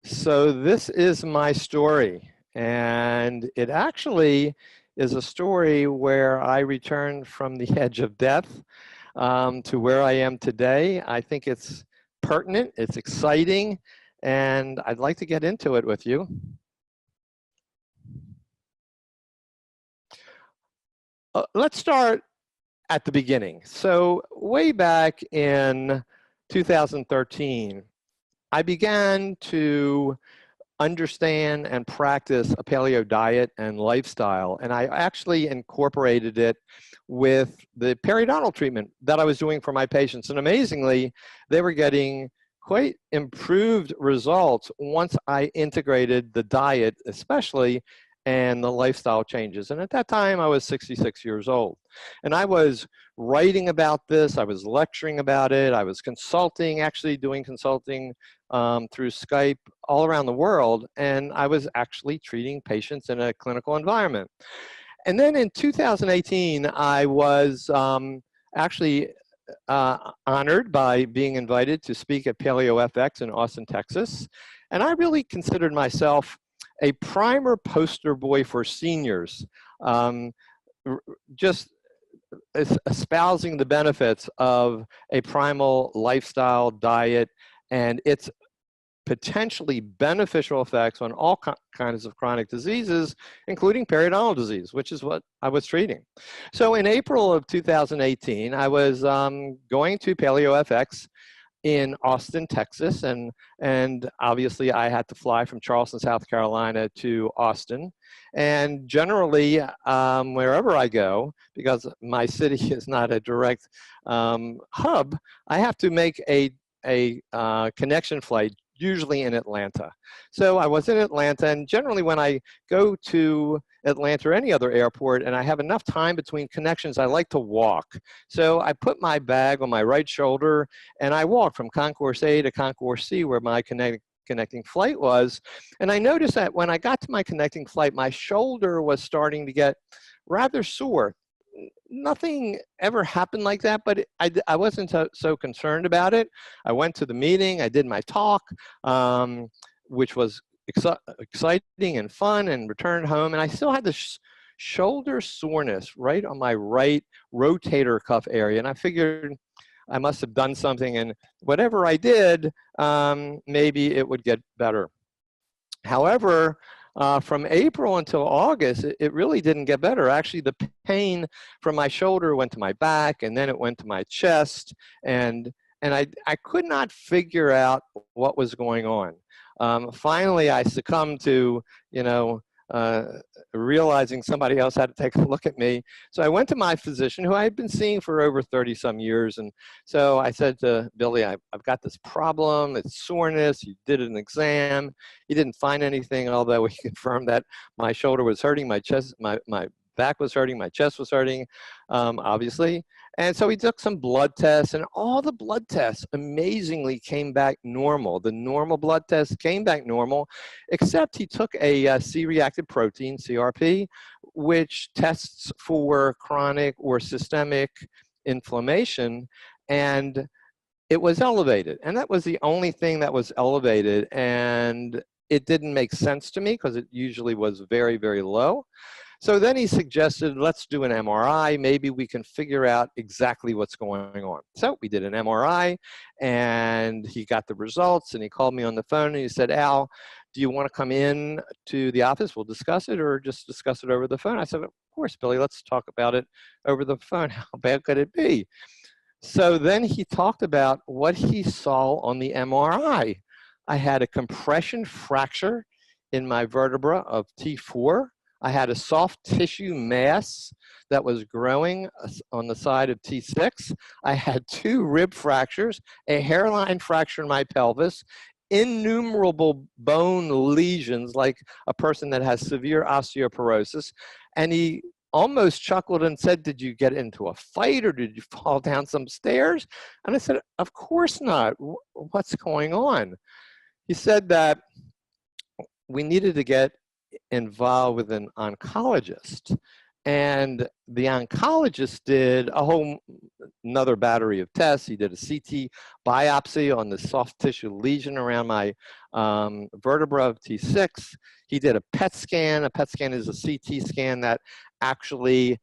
So this is my story, and it actually is a story where I returned from the edge of death to where I am today. I think it's pertinent, it's exciting, and I'd like to get into it with you. Let's start at the beginning. So way back in 2013, I began to understand and practice a paleo diet and lifestyle. And I actually incorporated it with the periodontal treatment that I was doing for my patients. And amazingly, they were getting quite improved results once I integrated the diet, especially, and the lifestyle changes. And at that time, I was 66 years old. And I was writing about this, I was lecturing about it, I was consulting, actually doing consulting through Skype all around the world, and I was actually treating patients in a clinical environment. And then in 2018, I was actually honored by being invited to speak at Paleo FX in Austin, Texas. And I really considered myself a primer poster boy for seniors, just espousing the benefits of a primal lifestyle diet and its potentially beneficial effects on all kinds of chronic diseases, including periodontal disease, which is what I was treating. So in April of 2018, I was going to Paleo FX in Austin, Texas, and obviously I had to fly from Charleston, South Carolina to Austin. And generally, wherever I go, because my city is not a direct hub, I have to make a connection flight, usually in Atlanta. So I was in Atlanta, and generally when I go to Atlanta or any other airport and I have enough time between connections, I like to walk. So I put my bag on my right shoulder and I walked from Concourse A to Concourse C, where my connecting flight was. And I noticed that when I got to my connecting flight, my shoulder was starting to get rather sore. Nothing ever happened like that, but I wasn't so concerned about it. I went to the meeting, I did my talk, which was exciting and fun, and returned home, and I still had this shoulder soreness right on my right rotator cuff area, and I figured I must have done something, and whatever I did, maybe it would get better. However, from April until August, it really didn't get better. Actually, the pain from my shoulder went to my back, and then it went to my chest, and I could not figure out what was going on. Finally, I succumbed to, realizing somebody else had to take a look at me. So I went to my physician, who I had been seeing for over 30-some years. And so I said to Billy, I've got this problem, it's soreness. He did an exam. He didn't find anything, although he confirmed that my shoulder was hurting, my chest, my back was hurting, my chest was hurting, obviously. And so he took some blood tests, and all the blood tests amazingly came back normal. The normal blood tests came back normal, except he took a C-reactive protein, CRP, which tests for chronic or systemic inflammation, and it was elevated. And that was the only thing that was elevated, and it didn't make sense to me because it usually was very, very low. So then he suggested, let's do an MRI. Maybe we can figure out exactly what's going on. So we did an MRI, and he got the results, and he called me on the phone, and he said, Al, do you want to come in to the office? We'll discuss it, or just discuss it over the phone. I said, of course, Billy, let's talk about it over the phone. How bad could it be? So then he talked about what he saw on the MRI. I had a compression fracture in my vertebra of T4. I had a soft tissue mass that was growing on the side of T6. I had 2 rib fractures, a hairline fracture in my pelvis, innumerable bone lesions like a person that has severe osteoporosis. And he almost chuckled and said, did you get into a fight or did you fall down some stairs? And I said, of course not. What's going on? He said that we needed to get involved with an oncologist. And the oncologist did a whole another battery of tests. He did a CT biopsy on the soft tissue lesion around my vertebra of T6. He did a PET scan. A PET scan is a CT scan that actually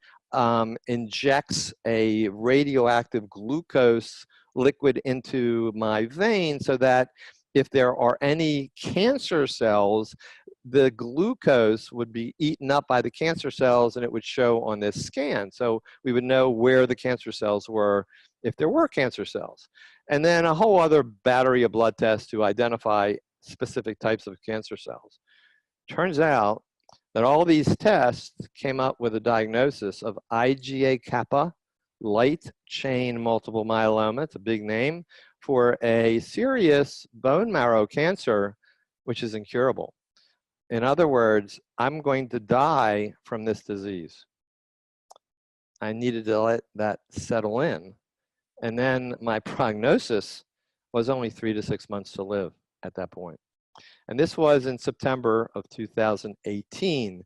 injects a radioactive glucose liquid into my vein so that if there are any cancer cells, the glucose would be eaten up by the cancer cells and it would show on this scan. So we would know where the cancer cells were if there were cancer cells. And then a whole other battery of blood tests to identify specific types of cancer cells. Turns out that all these tests came up with a diagnosis of IgA kappa light chain multiple myeloma. It's a big name for a serious bone marrow cancer, which is incurable. In other words, I'm going to die from this disease. I needed to let that settle in. And then my prognosis was only 3 to 6 months to live at that point. And this was in September of 2018.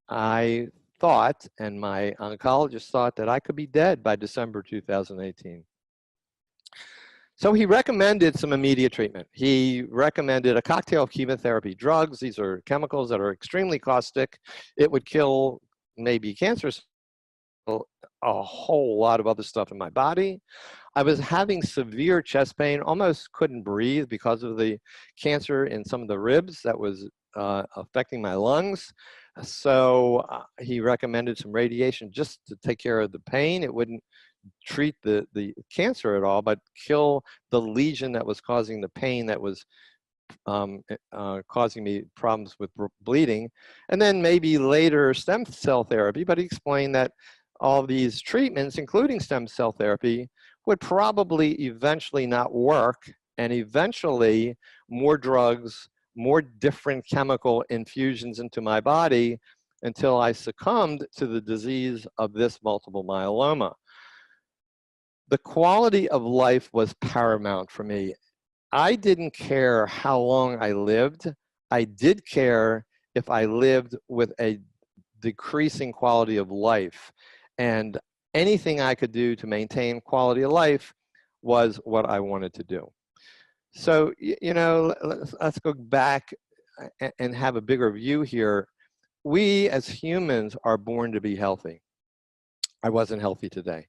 I thought, and my oncologist thought, that I could be dead by December 2018. So he recommended some immediate treatment. He recommended a cocktail of chemotherapy drugs. These are chemicals that are extremely caustic. It would kill maybe cancer, a whole lot of other stuff in my body. I was having severe chest pain, almost couldn't breathe because of the cancer in some of the ribs that was affecting my lungs. So he recommended some radiation just to take care of the pain. It wouldn't treat the cancer at all, but kill the lesion that was causing the pain that was causing me problems with bleeding. And then maybe later stem cell therapy, but he explained that all these treatments, including stem cell therapy, would probably eventually not work, and eventually more drugs, more different chemical infusions into my body until I succumbed to the disease of this multiple myeloma. The quality of life was paramount for me. I didn't care how long I lived. I did care if I lived with a decreasing quality of life. And anything I could do to maintain quality of life was what I wanted to do. So, you know, let's go back and have a bigger view here. We as humans are born to be healthy. I wasn't healthy today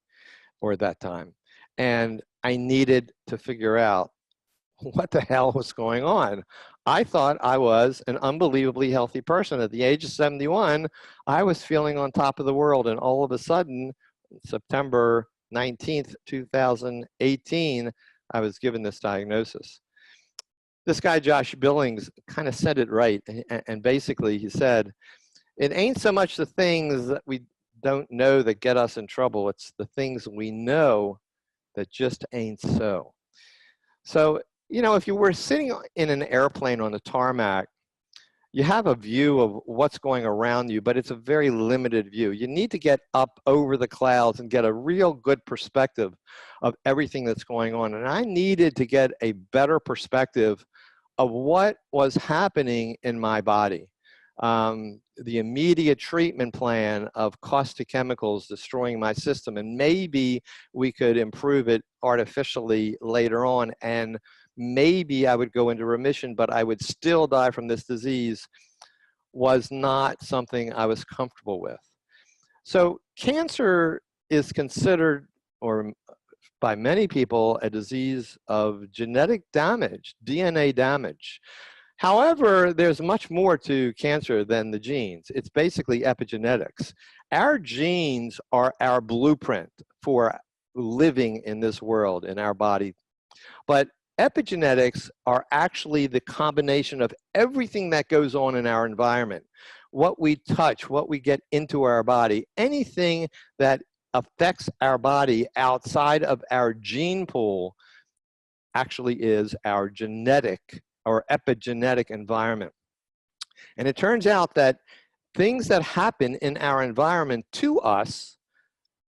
or at that time. And I needed to figure out what the hell was going on. I thought I was an unbelievably healthy person. At the age of 71, I was feeling on top of the world. And all of a sudden, September 19th, 2018, I was given this diagnosis. This guy, Josh Billings, kind of said it right. And basically, he said, it ain't so much the things that we don't know that get us in trouble. It's the things we know that just ain't so. So, you know, if you were sitting in an airplane on the tarmac, you have a view of what's going around you, but it's a very limited view. You need to get up over the clouds and get a real good perspective of everything that's going on. And I needed to get a better perspective of what was happening in my body. The immediate treatment plan of caustic chemicals destroying my system, and maybe we could improve it artificially later on, and maybe I would go into remission, but I would still die from this disease, was not something I was comfortable with. So cancer is considered, or by many people, a disease of genetic damage, DNA damage. However, there's much more to cancer than the genes. It's basically epigenetics. Our genes are our blueprint for living in this world, in our body. But epigenetics are actually the combination of everything that goes on in our environment. What we touch, what we get into our body, anything that affects our body outside of our gene pool actually is our genetic or epigenetic environment. And it turns out that things that happen in our environment to us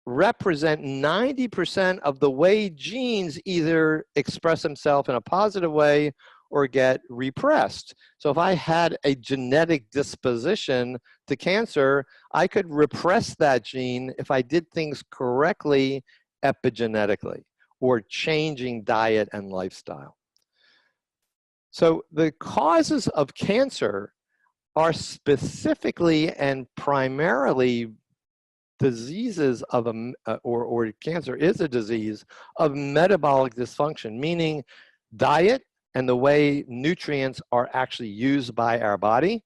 represent 90% of the way genes either express themselves in a positive way or get repressed. So if I had a genetic disposition to cancer, I could repress that gene if I did things correctly epigenetically or changing diet and lifestyle. So the causes of cancer are specifically and primarily diseases of or cancer is a disease of metabolic dysfunction, meaning diet and the way nutrients are actually used by our body,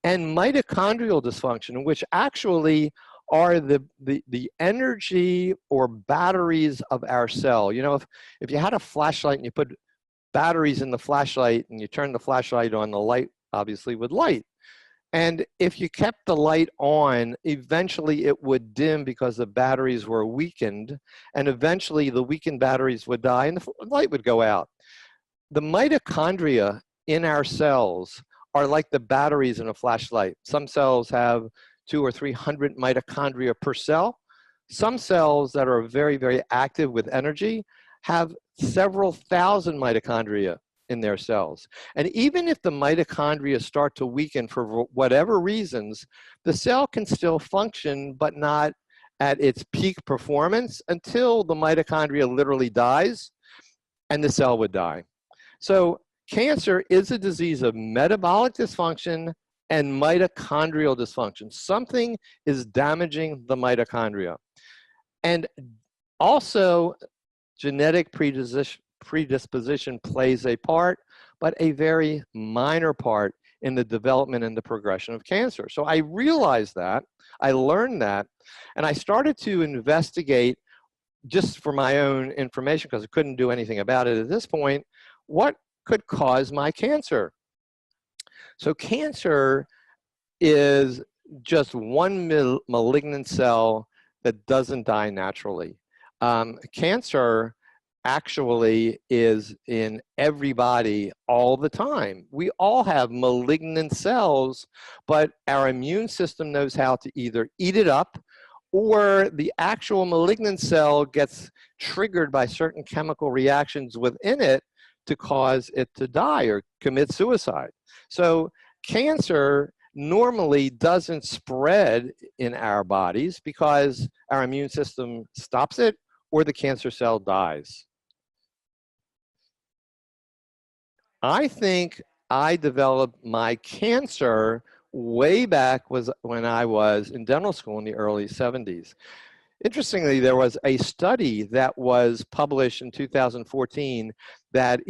and mitochondrial dysfunction, which actually are the energy or batteries of our cell. You know, if you had a flashlight and you put batteries in the flashlight and you turn the flashlight on, the light obviously would light. And if you kept the light on, eventually it would dim because the batteries were weakened, and eventually the weakened batteries would die and the light would go out. The mitochondria in our cells are like the batteries in a flashlight. Some cells have 200 or 300 mitochondria per cell. Some cells that are very, very active with energy have several thousand mitochondria in their cells. And even if the mitochondria start to weaken for whatever reasons, the cell can still function, but not at its peak performance until the mitochondria literally dies and the cell would die. So cancer is a disease of metabolic dysfunction and mitochondrial dysfunction. Something is damaging the mitochondria. And also, genetic predisposition plays a part, but a very minor part in the development and the progression of cancer. So I realized that, I learned that, and I started to investigate, just for my own information, because I couldn't do anything about it at this point, what could cause my cancer. So cancer is just one malignant cell that doesn't die naturally. Cancer actually is in everybody all the time. We all have malignant cells, but our immune system knows how to either eat it up, or the actual malignant cell gets triggered by certain chemical reactions within it to cause it to die or commit suicide. So cancer normally doesn't spread in our bodies because our immune system stops it or the cancer cell dies. I think I developed my cancer way back when I was in dental school in the early 70s. Interestingly, there was a study that was published in 2014 that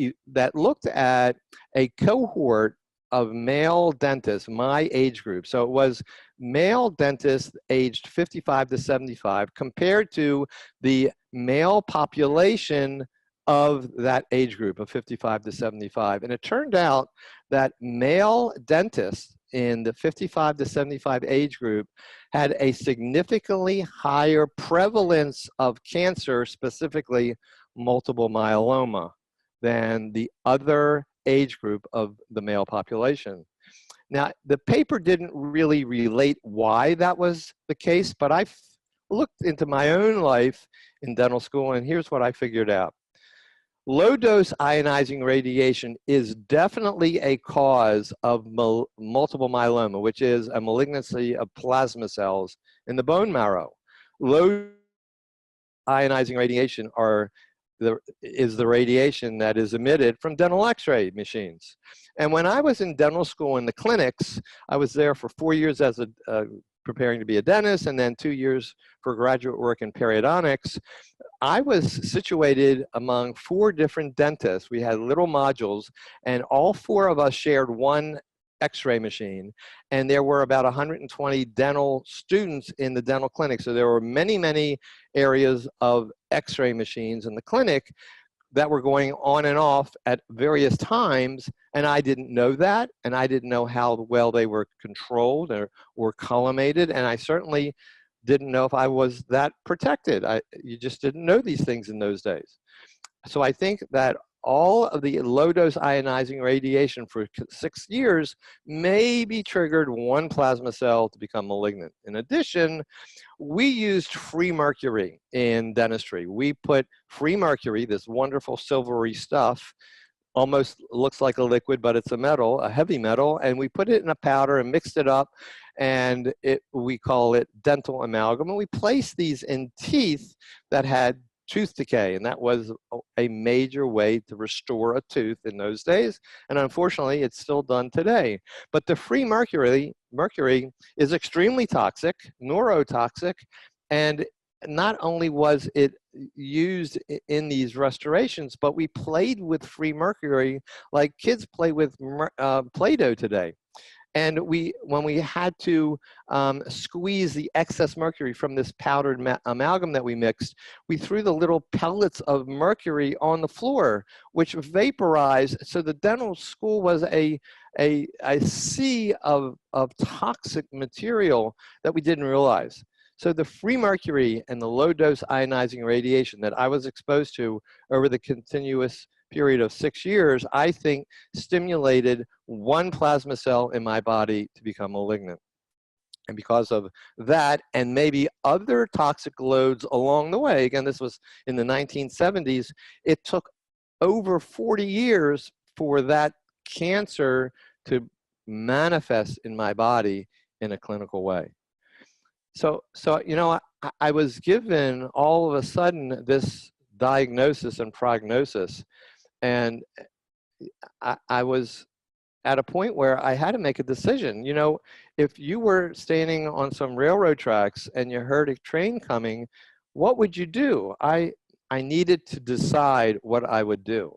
looked at a cohort of male dentists, my age group. So it was male dentists aged 55 to 75 compared to the male population of that age group of 55 to 75. And it turned out that male dentists in the 55 to 75 age group had a significantly higher prevalence of cancer, specifically multiple myeloma, than the other age group of the male population. Now, the paper didn't really relate why that was the case, but I looked into my own life in dental school, and here's what I figured out. Low-dose ionizing radiation is definitely a cause of multiple myeloma, which is a malignancy of plasma cells in the bone marrow. Low ionizing radiation is the radiation that is emitted from dental x-ray machines. And when I was in dental school in the clinics, I was there for 4 years as preparing to be a dentist, and then 2 years for graduate work in periodontics. I was situated among 4 different dentists. We had little modules, and all 4 of us shared one x-ray machine, and there were about 120 dental students in the dental clinic. So there were many, many areas of x-ray machines in the clinic that were going on and off at various times, and I didn't know that, and I didn't know how well they were controlled or collimated, and I certainly didn't know if I was that protected. You just didn't know these things in those days. So I think that all of the low-dose ionizing radiation for 6 years maybe triggered one plasma cell to become malignant. In addition, we used free mercury in dentistry. We put free mercury, this wonderful silvery stuff, almost looks like a liquid, but it's a metal, a heavy metal, and we put it in a powder and mixed it up, and we call it dental amalgam. And we placed these in teeth that had tooth decay, and that was a major way to restore a tooth in those days. And unfortunately, it's still done today. But the free mercury is extremely toxic, neurotoxic, and not only was it used in these restorations, but we played with free mercury like kids play with Play-Doh today. And when we had to squeeze the excess mercury from this powdered amalgam that we mixed, we threw the little pellets of mercury on the floor, which vaporized. So the dental school was a sea of toxic material that we didn't realize. So the free mercury and the low dose ionizing radiation that I was exposed to over the continuous period of 6 years, I think stimulated one plasma cell in my body to become malignant. And because of that, and maybe other toxic loads along the way, again, this was in the 1970s, it took over 40 years for that cancer to manifest in my body in a clinical way. So you know, I was given all of a sudden this diagnosis and prognosis, and I was at a point where I had to make a decision. You know, if you were standing on some railroad tracks and you heard a train coming, what would you do? I needed to decide what I would do.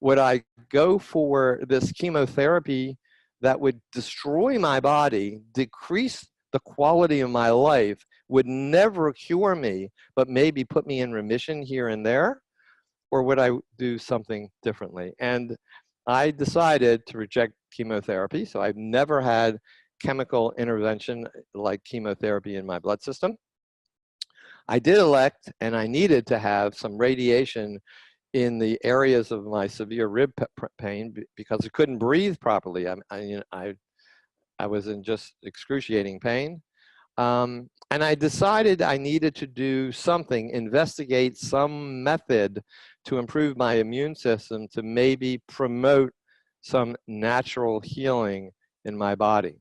Would I go for this chemotherapy that would destroy my body, decrease the quality of my life, would never cure me, but maybe put me in remission here and there? Or would I do something differently? And I decided to reject chemotherapy. So I've never had chemical intervention like chemotherapy in my blood system. I did elect, and I needed to have some radiation in the areas of my severe rib pain because I couldn't breathe properly. I was in just excruciating pain. And I decided I needed to do something, investigate some method to improve my immune system to maybe promote some natural healing in my body.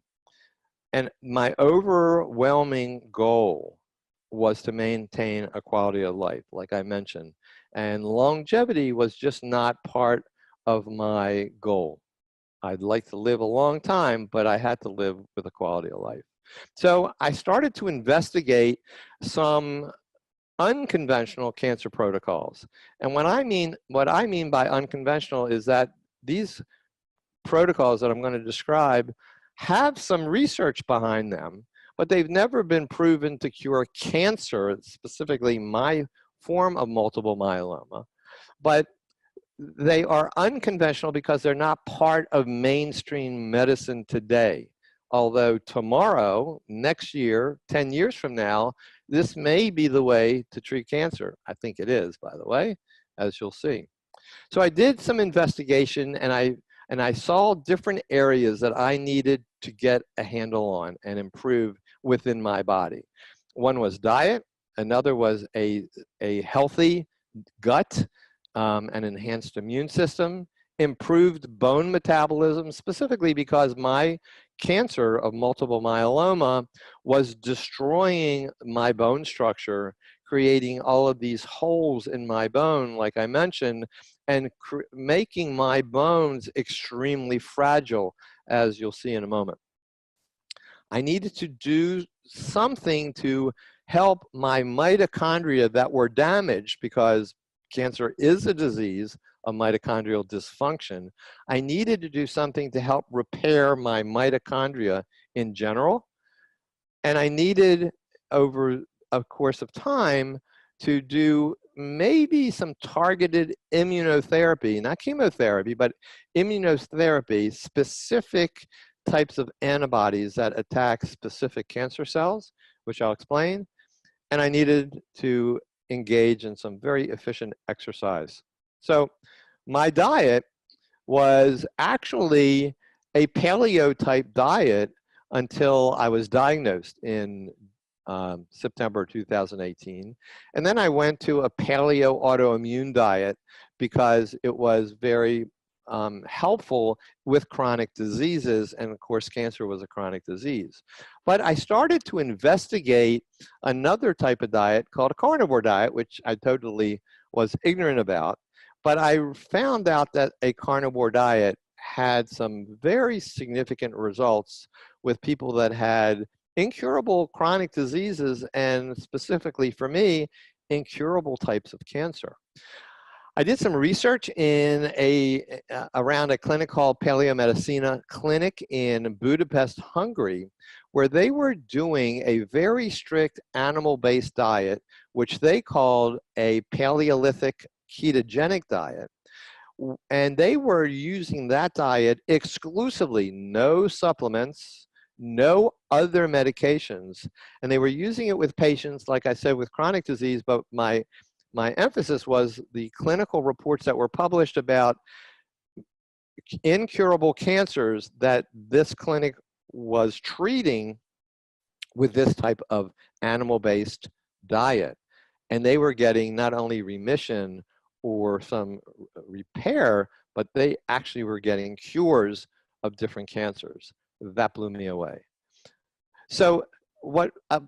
And my overwhelming goal was to maintain a quality of life, like I mentioned. And longevity was just not part of my goal. I'd like to live a long time, but I had to live with a quality of life. So I started to investigate some unconventional cancer protocols. And what I mean by unconventional is that these protocols that I'm going to describe have some research behind them, but they've never been proven to cure cancer, specifically my form of multiple myeloma. But they are unconventional because they're not part of mainstream medicine today. Although tomorrow, next year, 10 years from now, this may be the way to treat cancer. I think it is, by the way, as you'll see. So I did some investigation, and I saw different areas that I needed to get a handle on and improve within my body. One was diet, another was a healthy gut, an enhanced immune system, improved bone metabolism, specifically because my cancer of multiple myeloma was destroying my bone structure, creating all of these holes in my bone, like I mentioned, and making my bones extremely fragile, as you'll see in a moment. I needed to do something to help my mitochondria that were damaged, because cancer is a disease of mitochondrial dysfunction. I needed to do something to help repair my mitochondria in general. And I needed, over a course of time, to do maybe some targeted immunotherapy, not chemotherapy, but immunotherapy, specific types of antibodies that attack specific cancer cells, which I'll explain. And I needed to engage in some very efficient exercise. So my diet was actually a paleo type diet until I was diagnosed in September 2018. And then I went to a paleo autoimmune diet because it was very helpful with chronic diseases, and of course cancer was a chronic disease. But I started to investigate another type of diet called a carnivore diet, which I totally was ignorant about. But I found out that a carnivore diet had some very significant results with people that had incurable chronic diseases, and specifically for me, incurable types of cancer. I did some research in around a clinic called Paleomedicina Clinic in Budapest, Hungary, where they were doing a very strict animal-based diet, which they called a Paleolithic ketogenic diet. And they were using that diet exclusively, no supplements, no other medications. And they were using it with patients, like I said, with chronic disease, but my emphasis was the clinical reports that were published about incurable cancers that this clinic was treating with this type of animal-based diet. And they were getting not only remission or some repair, but they actually were getting cures of different cancers. That blew me away. So what a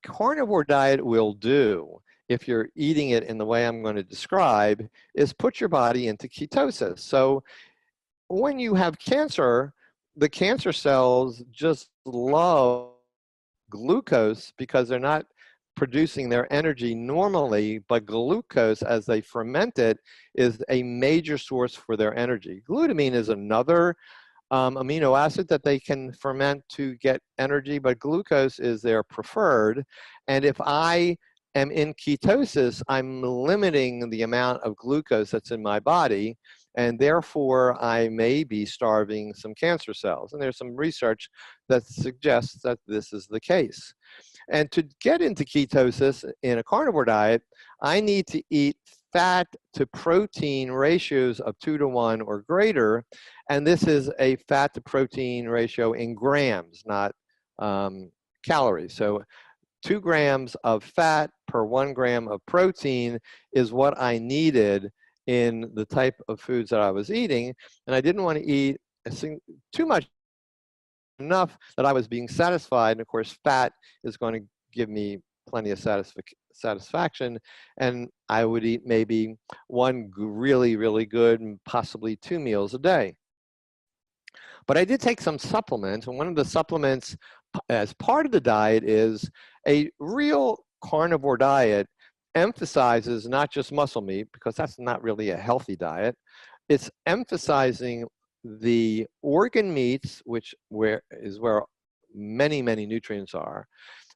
carnivore diet will do, if you're eating it in the way I'm going to describe, is put your body into ketosis. So when you have cancer, the cancer cells just love glucose because they're not producing their energy normally, but glucose, as they ferment it, is a major source for their energy. Glutamine is another amino acid that they can ferment to get energy, but glucose is their preferred. And if I am in ketosis, I'm limiting the amount of glucose that's in my body, and therefore I may be starving some cancer cells. And there's some research that suggests that this is the case. And to get into ketosis in a carnivore diet, I need to eat fat to protein ratios of 2 to 1 or greater. And this is a fat to protein ratio in grams, not calories. So 2 grams of fat per 1 gram of protein is what I needed in the type of foods that I was eating. And I didn't want to eat too much, enough that I was being satisfied. And of course, fat is going to give me plenty of satisfaction. And I would eat maybe 1 really, really good and possibly 2 meals a day. But I did take some supplements, and one of the supplements as part of the diet is a real carnivore diet emphasizes not just muscle meat, because that's not really a healthy diet. It's emphasizing the organ meats, which is where many, many nutrients are,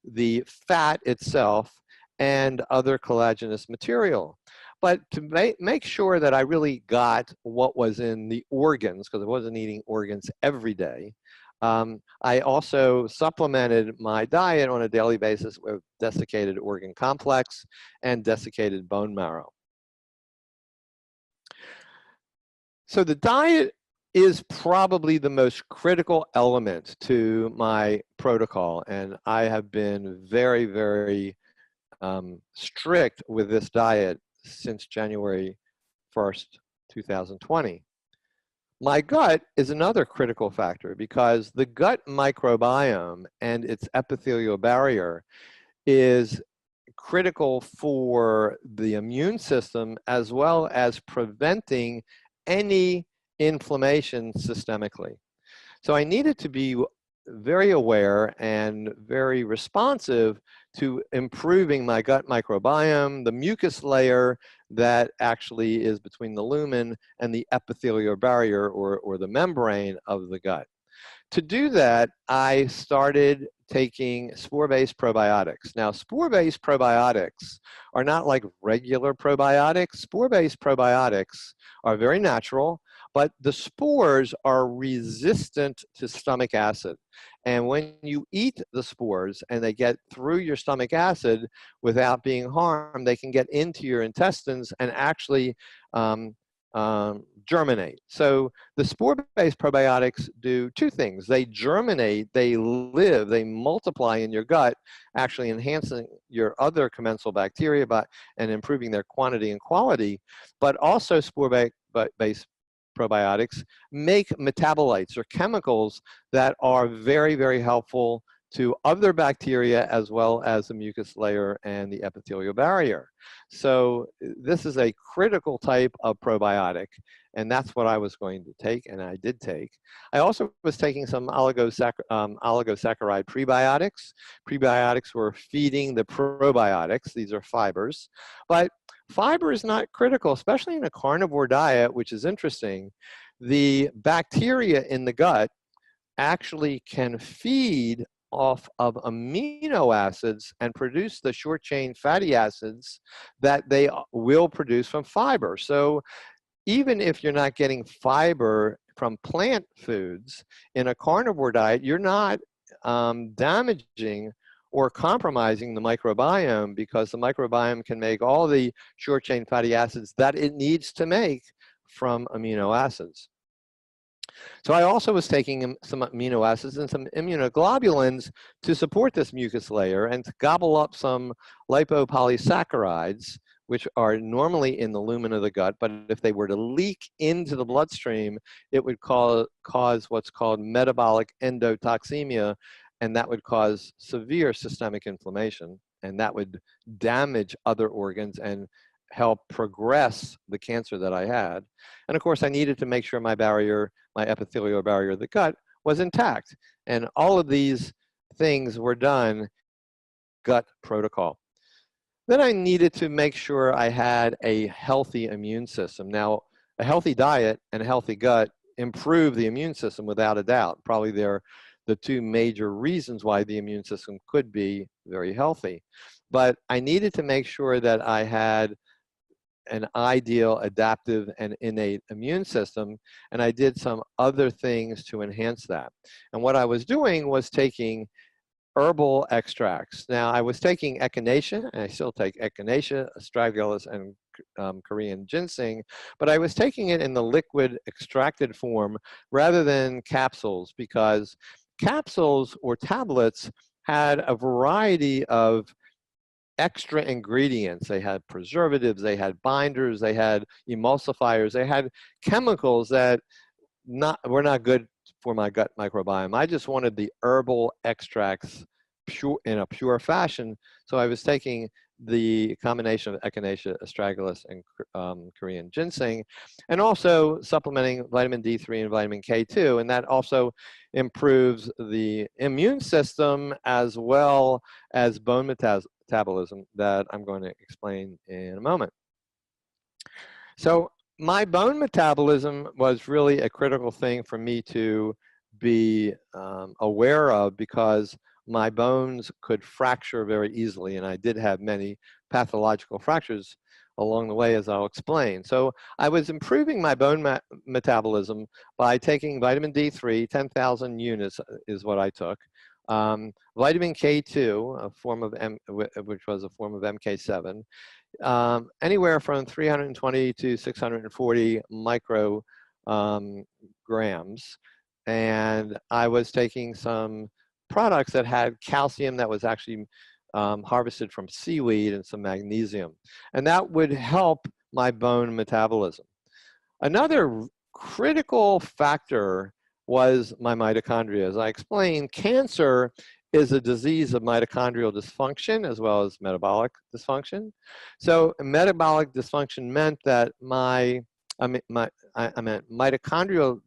the fat itself, and other collagenous material. But to make sure that I really got what was in the organs, because I wasn't eating organs every day, I also supplemented my diet on a daily basis with desiccated organ complex and desiccated bone marrow. So the diet is probably the most critical element to my protocol, and I have been very, very strict with this diet since January 1st, 2020. My gut is another critical factor, because the gut microbiome and its epithelial barrier is critical for the immune system, as well as preventing any inflammation systemically. So I needed to be very aware and very responsive to improving my gut microbiome, the mucus layer that actually is between the lumen and the epithelial barrier, or the membrane of the gut. To do that, I started taking spore-based probiotics. Now, spore-based probiotics are not like regular probiotics. Spore-based probiotics are very natural, but the spores are resistant to stomach acid. And when you eat the spores and they get through your stomach acid without being harmed, they can get into your intestines and actually germinate. So the spore-based probiotics do 2 things. They germinate, they live, they multiply in your gut, actually enhancing your other commensal bacteria and improving their quantity and quality. But also spore-based probiotics make metabolites or chemicals that are very, very helpful to other bacteria as well as the mucus layer and the epithelial barrier. So this is a critical type of probiotic, and that's what I was going to take, and I did take. I also was taking some oligosaccharide prebiotics. Prebiotics were feeding the probiotics. These are fibers. But fiber is not critical, especially in a carnivore diet, which is interesting. The bacteria in the gut actually can feed off of amino acids and produce the short chain fatty acids that they will produce from fiber. So even if you're not getting fiber from plant foods in a carnivore diet, you're not damaging or compromising the microbiome, because the microbiome can make all the short chain fatty acids that it needs to make from amino acids. So I also was taking some amino acids and some immunoglobulins to support this mucus layer and to gobble up some lipopolysaccharides, which are normally in the lumen of the gut, but if they were to leak into the bloodstream, it would cause what's called metabolic endotoxemia, and that would cause severe systemic inflammation, and that would damage other organs and help progress the cancer that I had. And of course, I needed to make sure my barrier, my epithelial barrier of the gut, was intact. And all of these things were done gut protocol. Then I needed to make sure I had a healthy immune system. Now, a healthy diet and a healthy gut improve the immune system without a doubt. Probably they're the two major reasons why the immune system could be very healthy. But I needed to make sure that I had an ideal adaptive and innate immune system, and I did some other things to enhance that. And what I was doing was taking herbal extracts. Now, I was taking echinacea, and I still take echinacea, astragalus, and Korean ginseng, but I was taking it in the liquid extracted form rather than capsules, because capsules or tablets had a variety of extra ingredients. They had preservatives, they had binders, they had emulsifiers, they had chemicals that were not good for my gut microbiome. I just wanted the herbal extracts pure, in a pure fashion. So I was taking the combination of echinacea, astragalus, and Korean ginseng, and also supplementing vitamin D3 and vitamin K2, and that also improves the immune system as well as bone metabolism that I'm going to explain in a moment. So my bone metabolism was really a critical thing for me to be aware of, because my bones could fracture very easily, and I did have many pathological fractures along the way, as I'll explain. So I was improving my bone metabolism by taking vitamin D3, 10,000 units is what I took. Vitamin K2, a form of which was a form of MK7, anywhere from 320 to 640 micrograms. And I was taking some products that had calcium that was actually harvested from seaweed, and some magnesium. And that would help my bone metabolism. Another critical factor was my mitochondria. As I explained, cancer is a disease of mitochondrial dysfunction as well as metabolic dysfunction. So metabolic dysfunction meant that mitochondrial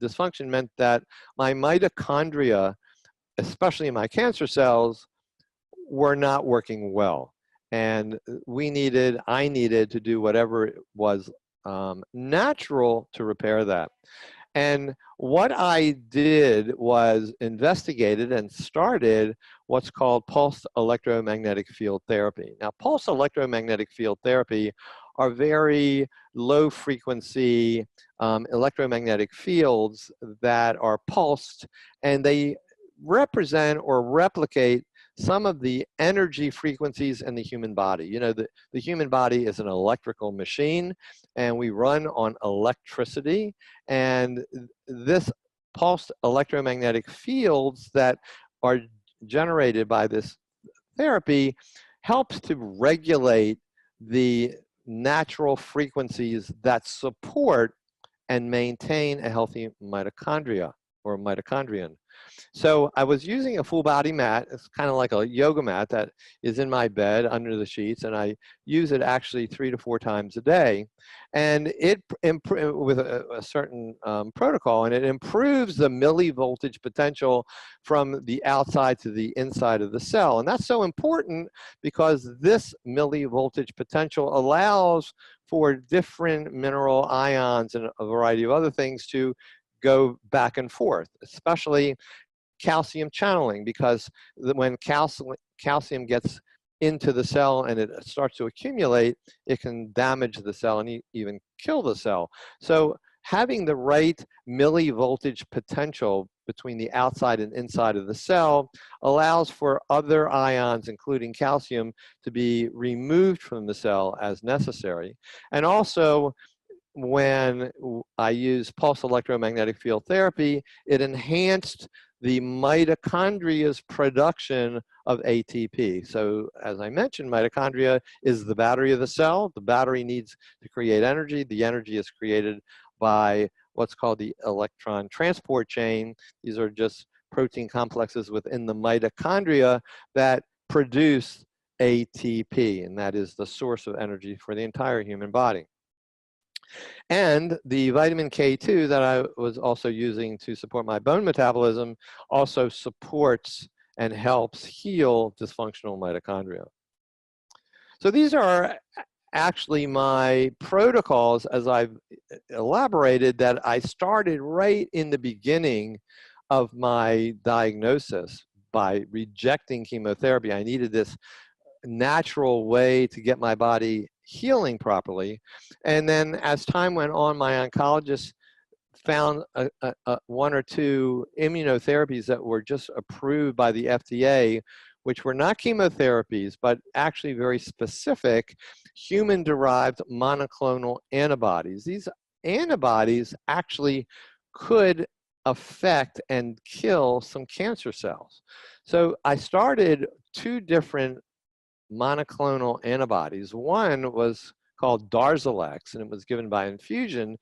dysfunction meant that my mitochondria, especially my cancer cells, were not working well. And I needed to do whatever was natural to repair that. And what I did was investigated and started what's called pulsed electromagnetic field therapy. Now, pulsed electromagnetic field therapy are very low frequency electromagnetic fields that are pulsed, and they represent or replicate some of the energy frequencies in the human body. You know, the human body is an electrical machine, and we run on electricity, and this pulsed electromagnetic fields that are generated by this therapy helps to regulate the natural frequencies that support and maintain a healthy mitochondria or mitochondrion. So I was using a full body mat. It's kind of like a yoga mat that is in my bed under the sheets, and I use it actually 3 to 4 times a day. And it with a certain protocol, and it improves the millivoltage potential from the outside to the inside of the cell. And that's so important because this millivoltage potential allows for different mineral ions and a variety of other things to go back and forth, especially calcium channeling, because when calcium gets into the cell and it starts to accumulate, it can damage the cell and even kill the cell. So having the right millivoltage potential between the outside and inside of the cell allows for other ions, including calcium, to be removed from the cell as necessary. And also, when I used pulse electromagnetic field therapy, it enhanced the mitochondria's production of ATP. So as I mentioned, mitochondria is the battery of the cell. The battery needs to create energy. The energy is created by what's called the electron transport chain. These are just protein complexes within the mitochondria that produce ATP, and that is the source of energy for the entire human body. And the vitamin K2 that I was also using to support my bone metabolism also supports and helps heal dysfunctional mitochondria. So these are actually my protocols, as I've elaborated, that I started right in the beginning of my diagnosis by rejecting chemotherapy. I needed this natural way to get my body healing properly. And then as time went on, my oncologist found 1 or 2 immunotherapies that were just approved by the FDA, which were not chemotherapies, but actually very specific human-derived monoclonal antibodies. These antibodies actually could affect and kill some cancer cells. So I started 2 different monoclonal antibodies. One was called Darzalex, and it was given by infusion,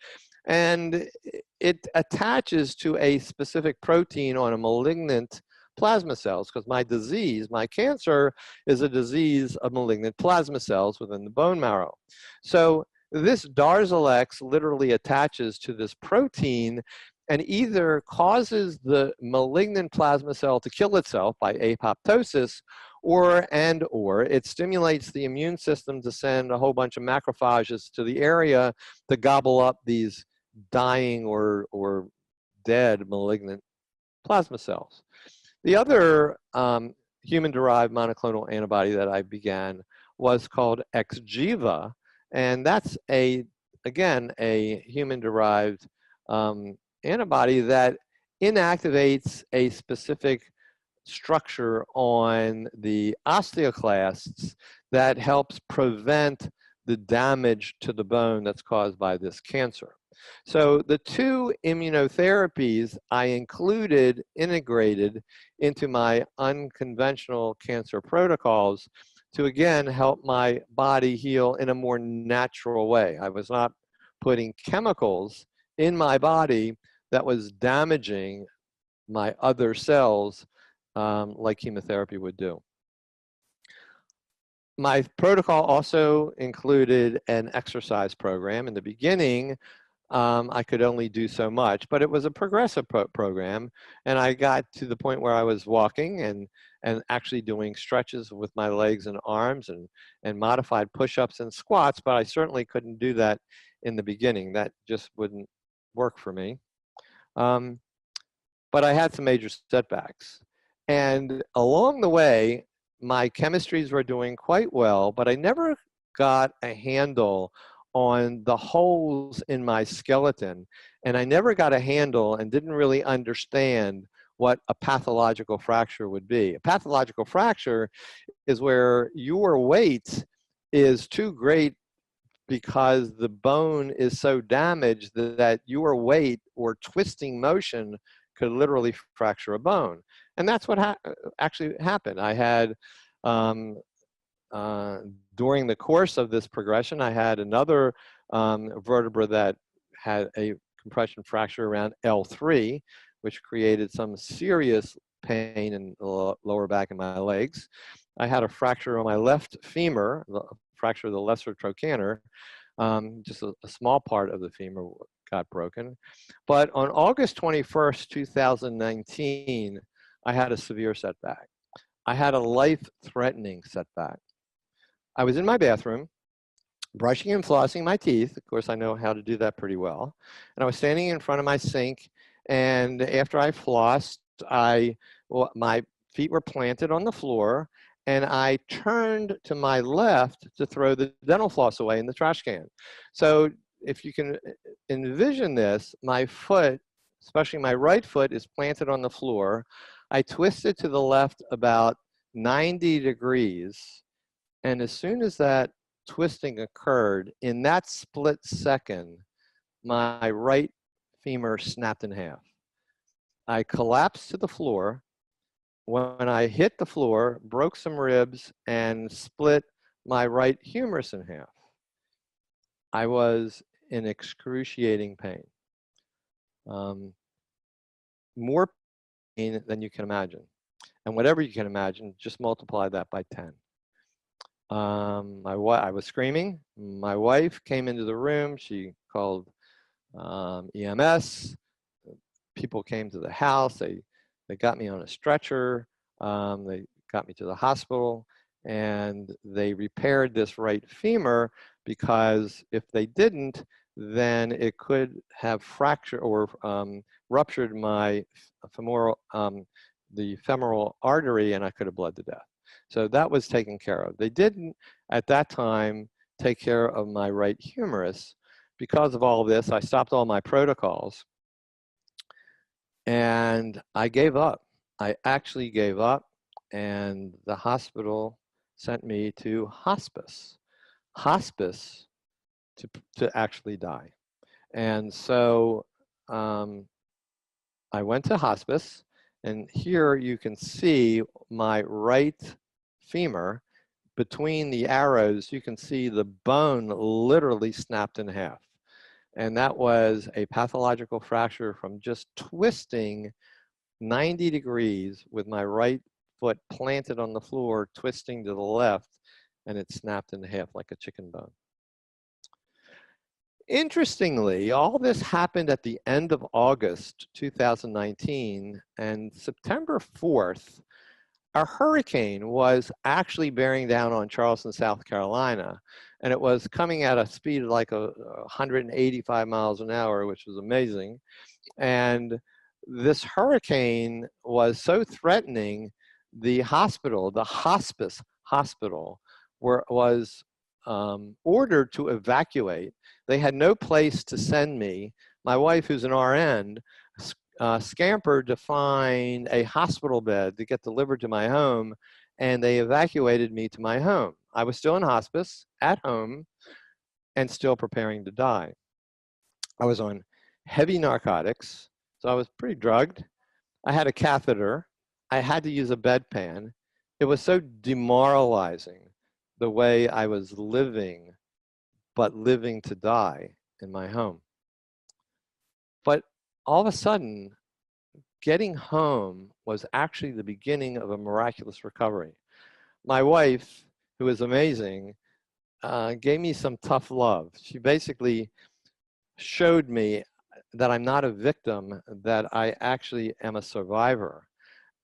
and it attaches to a specific protein on a malignant plasma cells, because my disease, my cancer, is a disease of malignant plasma cells within the bone marrow. So this Darzalex literally attaches to this protein and either causes the malignant plasma cell to kill itself by apoptosis, or it stimulates the immune system to send a whole bunch of macrophages to the area to gobble up these dying or dead malignant plasma cells. The other human-derived monoclonal antibody that I began was called Xgeva, and that's again a human-derived antibody that inactivates a specific structure on the osteoclasts that helps prevent the damage to the bone that's caused by this cancer. So the 2 immunotherapies I integrated into my unconventional cancer protocols to again help my body heal in a more natural way. I was not putting chemicals in my body that was damaging my other cells like chemotherapy would do. My protocol also included an exercise program. In the beginning, I could only do so much, but it was a progressive program, and I got to the point where I was walking and actually doing stretches with my legs and arms and modified push-ups and squats, but I certainly couldn't do that in the beginning. That just wouldn't work for me. But I had some major setbacks. And along the way, my chemistries were doing quite well, but I never got a handle on the holes in my skeleton. And I never got a handle and didn't really understand what a pathological fracture would be. A pathological fracture is where your weight is too great because the bone is so damaged that your weight or twisting motion could literally fracture a bone. And that's what actually happened. I had, during the course of this progression, I had another vertebra that had a compression fracture around L3, which created some serious pain in the lower back and my legs. I had a fracture on my left femur, the fracture of the lesser trochanter. Just a small part of the femur got broken. But on August 21st, 2019, I had a severe setback. I had a life-threatening setback. I was in my bathroom, brushing and flossing my teeth. Of course, I know how to do that pretty well. And I was standing in front of my sink, and after I flossed, my feet were planted on the floor, and I turned to my left to throw the dental floss away in the trash can. So if you can envision this, my foot, especially my right foot, is planted on the floor. I twisted to the left about 90 degrees, and as soon as that twisting occurred, in that split second, my right femur snapped in half. I collapsed to the floor. When I hit the floor, broke some ribs and split my right humerus in half. I was in excruciating pain. More pain than you can imagine. And whatever you can imagine, just multiply that by 10. I was screaming. My wife came into the room. She called EMS. People came to the house. They got me on a stretcher. They got me to the hospital, and they repaired this right femur, because if they didn't, then it could have fractured or ruptured my the femoral artery, and I could have bled to death. So that was taken care of. They didn't, at that time, take care of my right humerus. Because of all of this, I stopped all my protocols, and I gave up. I actually gave up, and the hospital sent me to hospice. Hospice to actually die. And so I went to hospice, and here you can see my right femur. Between the arrows, you can see the bone literally snapped in half. And that was a pathological fracture from just twisting 90 degrees with my right foot planted on the floor, twisting to the left, and it snapped in half like a chicken bone. Interestingly, all this happened at the end of August 2019, and September 4th, a hurricane was actually bearing down on Charleston, South Carolina, and it was coming at a speed of like 185 miles an hour, which was amazing. And this hurricane was so threatening, the hospital, the hospice hospital, was ordered to evacuate. They had no place to send me. My wife, who's an RN, scampered to find a hospital bed to get delivered to my home, and they evacuated me to my home. I was still in hospice, at home, and still preparing to die. I was on heavy narcotics, so I was pretty drugged. I had a catheter. I had to use a bedpan. It was so demoralizing the way I was living, but living to die in my home. But all of a sudden, getting home was actually the beginning of a miraculous recovery. My wife, who is amazing, gave me some tough love. She basically showed me that I'm not a victim, that I actually am a survivor.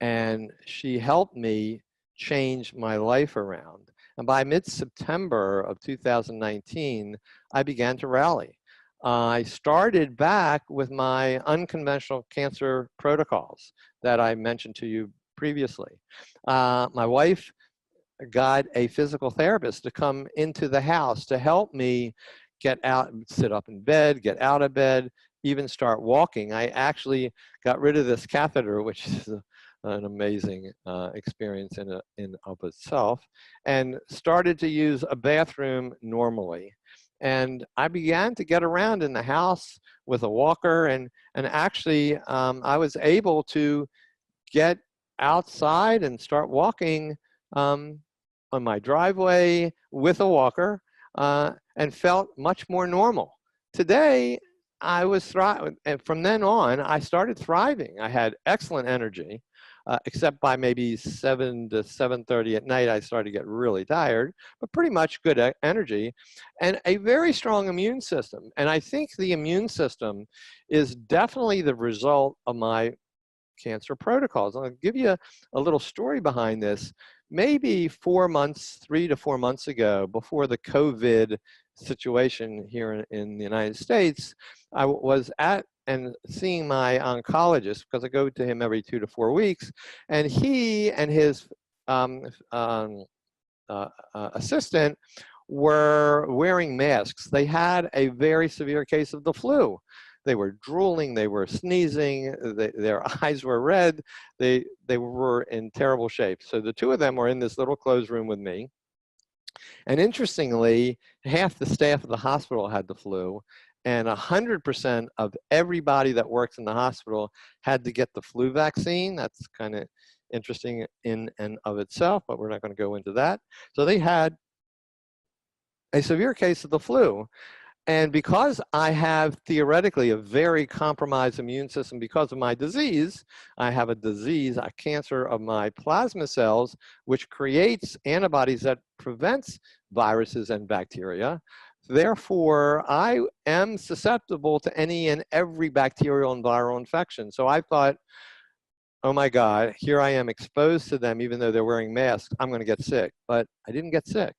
And she helped me change my life around. And by mid-September of 2019, I began to rally. I started back with my unconventional cancer protocols that I mentioned to you previously. My wife got a physical therapist to come into the house to help me get out, sit up in bed, get out of bed, even start walking. I actually got rid of this catheter, which is an amazing experience in of itself, and started to use a bathroom normally. And I began to get around in the house with a walker, and actually I was able to get outside and start walking on my driveway with a walker, and felt much more normal. Today, I was thriving, and from then on, I started thriving. I had excellent energy, except by maybe 7 to 7:30 at night, I started to get really tired, but pretty much good energy, and a very strong immune system. And I think the immune system is definitely the result of my cancer protocols. I'll give you a little story behind this. Maybe 4 months, 3 to 4 months ago, before the COVID situation here in the United States, I was at and seeing my oncologist, because I go to him every 2 to 4 weeks, and he and his um, um, assistant were wearing masks. They had a very severe case of the flu. They were drooling, they were sneezing, their eyes were red, they were in terrible shape. So the two of them were in this little closed room with me. And interestingly, half the staff of the hospital had the flu, and 100% of everybody that works in the hospital had to get the flu vaccine. That's kind of interesting in and of itself, but we're not going to go into that. So they had a severe case of the flu. And because I have theoretically a very compromised immune system because of my disease, I have a disease, a cancer of my plasma cells, which creates antibodies that prevents viruses and bacteria. Therefore, I am susceptible to any and every bacterial and viral infection. So I thought, oh my God, here I am exposed to them, even though they're wearing masks, I'm going to get sick. But I didn't get sick.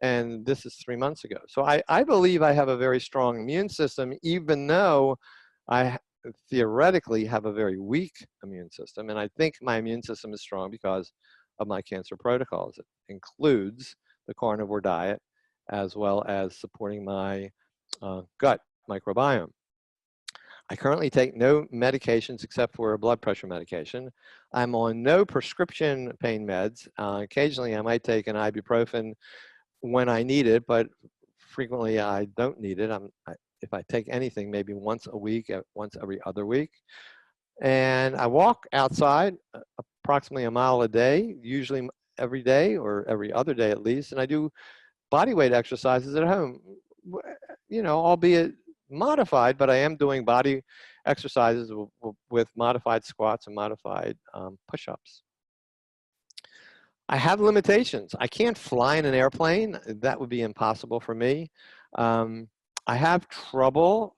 And this is 3 months ago. So I believe I have a very strong immune system, even though I theoretically have a very weak immune system. And I think my immune system is strong because of my cancer protocols. It includes the carnivore diet, as well as supporting my gut microbiome. I currently take no medications except for a blood pressure medication. I'm on no prescription pain meds. Occasionally I might take an ibuprofen when I need it, but frequently I don't need it. If I take anything, maybe once a week, once every other week. And I walk outside approximately a mile a day, usually every day or every other day at least. And I do body weight exercises at home, you know, albeit modified, but I am doing body exercises with modified squats and modified push-ups. I have limitations. I can't fly in an airplane. That would be impossible for me. I have trouble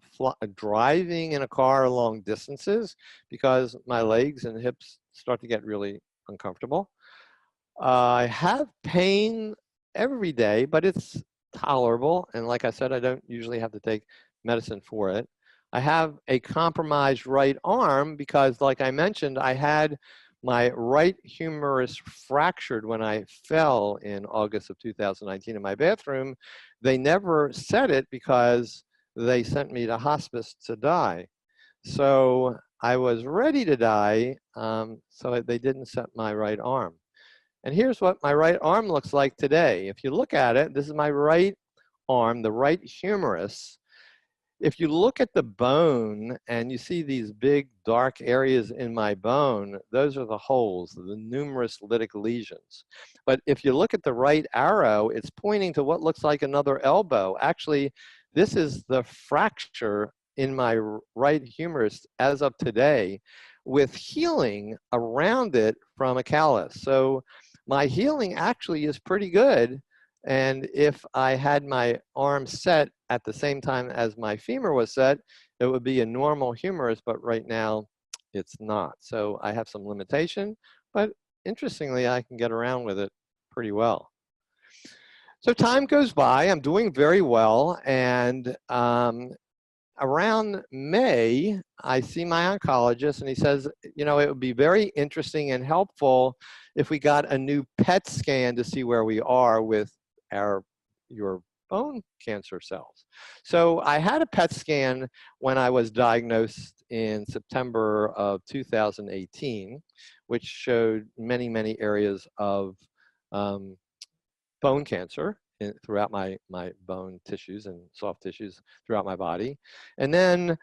driving in a car long distances because my legs and hips start to get really uncomfortable. I have pain every day, but it's tolerable. And like I said, I don't usually have to take medicine for it. I have a compromised right arm because, like I mentioned, I had my right humerus fractured when I fell in August of 2019 in my bathroom. They never said it because they sent me to hospice to die. So I was ready to die, so they didn't set my right arm. And here's what my right arm looks like today. If you look at it, this is my right arm, the right humerus. If you look at the bone and you see these big dark areas in my bone, those are the holes, the numerous lytic lesions. But if you look at the right arrow, it's pointing to what looks like another elbow. Actually, this is the fracture in my right humerus as of today, with healing around it from a callus. So my healing actually is pretty good. And if I had my arm set at the same time as my femur was set, it would be a normal humerus, but right now it's not. So I have some limitation, but interestingly, I can get around with it pretty well. So time goes by, I'm doing very well, and around May, I see my oncologist and he says, you know, it would be very interesting and helpful if we got a new PET scan to see where we are with your bone cancer cells. So I had a PET scan when I was diagnosed in September of 2018, which showed many, many areas of bone cancer throughout my bone tissues and soft tissues throughout my body. And then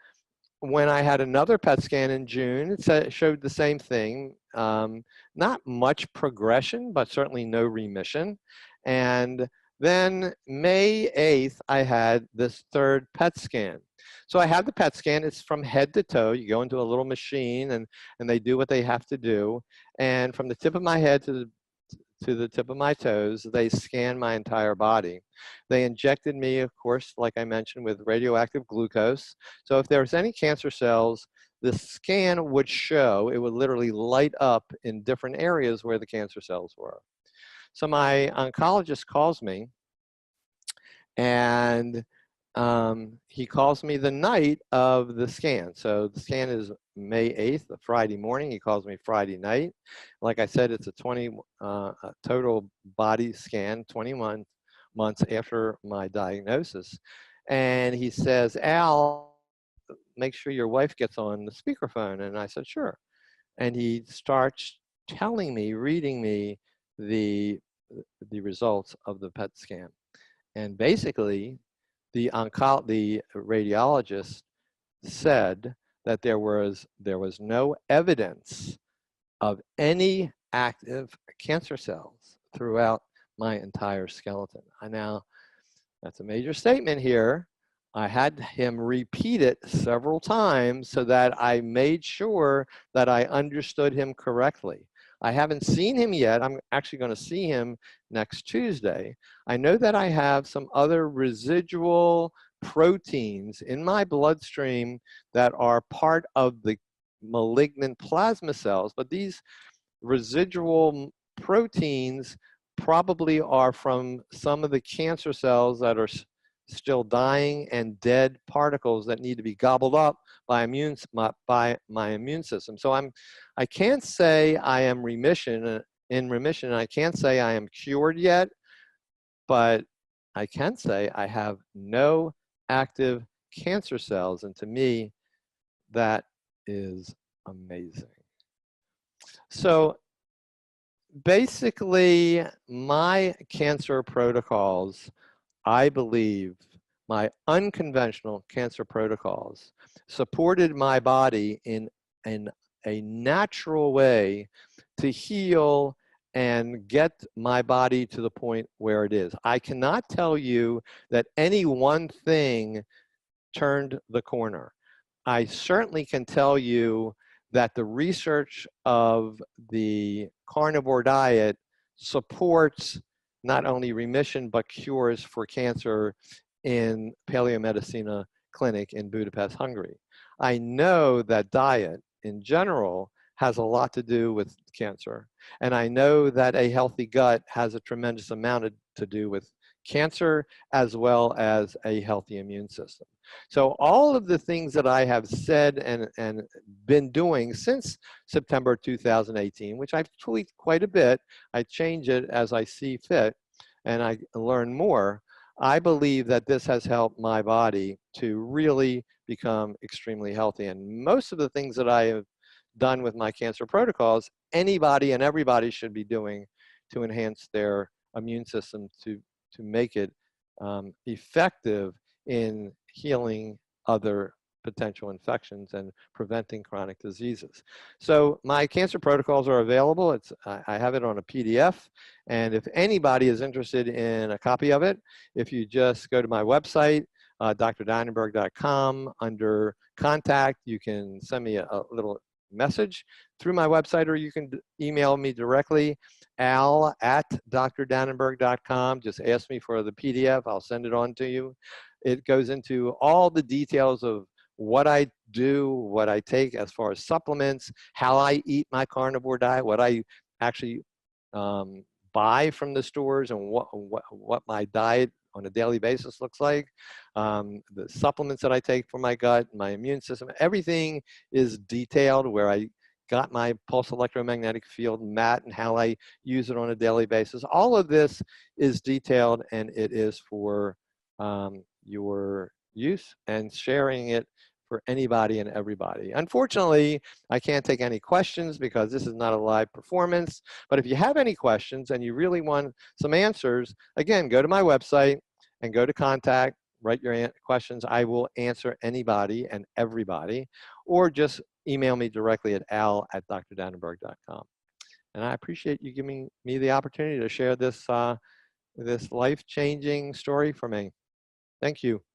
when I had another PET scan in June, it showed the same thing. Not much progression, but certainly no remission. And Then May 8th, I had this third PET scan. So I have the PET scan. It's from head to toe. You go into a little machine and they do what they have to do. And from the tip of my head to the tip of my toes, they scan my entire body. They injected me, of course, like I mentioned, with radioactive glucose. So if there was any cancer cells, the scan would show, it would literally light up in different areas where the cancer cells were. So my oncologist calls me, and he calls me the night of the scan. So the scan is May 8th, a Friday morning. He calls me Friday night. Like I said, it's a total body scan, 21 months after my diagnosis. And he says, Al, make sure your wife gets on the speakerphone. And I said, sure. And he starts telling me, reading me the results of the PET scan. And basically, the radiologist said that there was no evidence of any active cancer cells throughout my entire skeleton. Now, that's a major statement here. I had him repeat it several times so that I made sure that I understood him correctly. I haven't seen him yet. I'm actually going to see him next Tuesday. I know that I have some other residual proteins in my bloodstream that are part of the malignant plasma cells, but these residual proteins probably are from some of the cancer cells that are still dying and dead particles that need to be gobbled up by my immune system. So I can't say I am in remission, and I can't say I am cured yet, but I can say I have no active cancer cells, and to me, that is amazing. So basically, my cancer protocols, I believe, my unconventional cancer protocols supported my body in a natural way to heal and get my body to the point where it is. I cannot tell you that any one thing turned the corner. I certainly can tell you that the research of the carnivore diet supports not only remission but cures for cancer in Paleomedicina Clinic in Budapest, Hungary. I know that diet in general has a lot to do with cancer. And I know that a healthy gut has a tremendous amount to do with cancer as well as a healthy immune system. So all of the things that I have said and been doing since September 2018, which I've tweaked quite a bit, I change it as I see fit and I learn more, I believe that this has helped my body to really become extremely healthy. And most of the things that I have done with my cancer protocols, anybody and everybody should be doing to enhance their immune system to make it effective in healing other potential infections and preventing chronic diseases. So my cancer protocols are available. I have it on a PDF. And if anybody is interested in a copy of it, if you just go to my website, drdanenberg.com, under contact, you can send me a little message through my website, or you can email me directly, al@drdanenberg.com. Just ask me for the PDF. I'll send it on to you. It goes into all the details of what I do, what I take as far as supplements, how I eat my carnivore diet, what I actually buy from the stores, and what my diet on a daily basis looks like, the supplements that I take for my gut, my immune system, everything is detailed, where I got my pulse electromagnetic field mat and how I use it on a daily basis. All of this is detailed, and it is for your use and sharing it for anybody and everybody. Unfortunately, I can't take any questions because this is not a live performance, but if you have any questions and you really want some answers, again, go to my website and go to contact, write your questions. I will answer anybody and everybody, or just email me directly at al@drdanenberg.com. And I appreciate you giving me the opportunity to share this this life-changing story for me. Thank you.